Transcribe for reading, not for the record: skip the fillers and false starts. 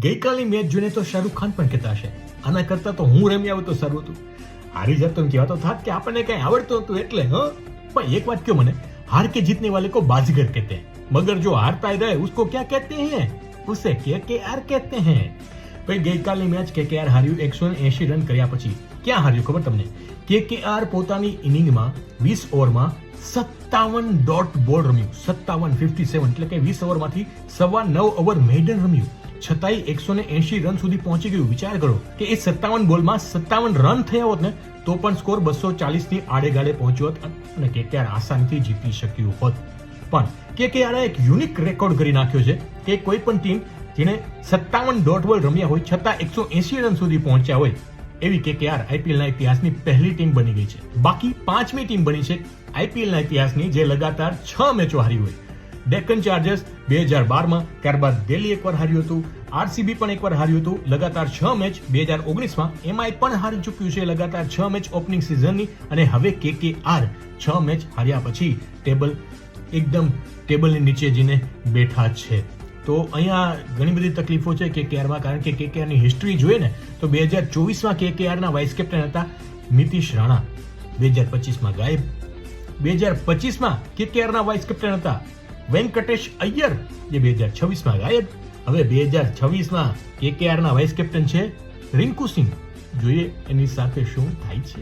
ગઈકાલની match જોઈને તો શાહરુખ ખાન પણ કહેતા હશે, આના કરતા તો હું રમી આવું તો સારું હતું. હારી જતો એમ કહેવાતો થાત કે આપણને કઈ આવડતું હતું એટલે. પણ એક વાત કહો મને, हार के जीतने वाले को बाजीगर कहते हैं, मगर जो हारता ही रहे उसको क्या कहते हैं? उसे केकेआर कहते हैं. ભાઈ ગઈકાલની મેચ કેકેઆર હાર્યું 180 રન કર્યા પછી. ક્યાં હાર્યું ખબર તમને? કેકેઆર પોતાની ઇનિંગમાં 20 ઓવરમાં 57 ડોટ બોલ રમ્યું. 57 એટલે કે 20 ઓવરમાંથી 9.25 ઓવર મેડન રમ્યું, છતાંય 180 રન સુધી પહોંચી ગયું. વિચાર કરો કે એ 57 બોલમાં 57 રન થયા હોત ને તો પણ સ્કોર 240 ની આડેગાડે પહોંચ્યો હોત અને કેકેઆર આસાનીથી જીતી શક્યું હોત. પણ કેકેઆર એક યુનિક રેકોર્ડ કરી નાખ્યો છે કે કોઈ પણ ટીમ જેને 57 ડોટ બોલ રમ્યા હોય છતાં 180 રન સુધી પહોંચ્યા હોય એવી કેકેઆર આઈપીએલના ઇતિહાસની પહેલી ટીમ બની ગઈ છે. બાકી 5મી ટીમ બની છે આઈપીએલના ઇતિહાસની જે લગાતાર 6 મેચો હારી હોય. ડેક્કન ચાર્જર્સ 2012માં, ત્યારબાદ દિલ્હી એકવાર હાર્યું હતું, આરસીબી પણ એકવાર હાર્યું હતું લગાતાર 6 મેચ. 2019માં એમઆઈ પણ હારી ચૂક્યું છે લગાતાર 6 મેચ ઓપનિંગ સિઝનની. અને હવે કેકેઆર 6 મેચ હાર્યા પછી ટેબલની નીચે જઈને બેઠા છે. તો અહીંયા ઘણી બધી તકલીફો છે કેકેઆરમાં, કારણ કે કેકેઆરની હિસ્ટ્રી જોઈએ ને તો 2024માં કેકેઆરના વાઇસ કેપ્ટન હતા નીતિશ રાણા, 2025માં ગાયબ. 2025માં કેકેઆરના વાઇસ કેપ્ટન હતા વેંકટેશ અય્યર, જે 2026માં ગાયબ. હવે 2026માં કેકેઆરના વાઇસ કેપ્ટન છે રિંકુ સિંહ. જોઈએ એની સાથે શું થાય છે.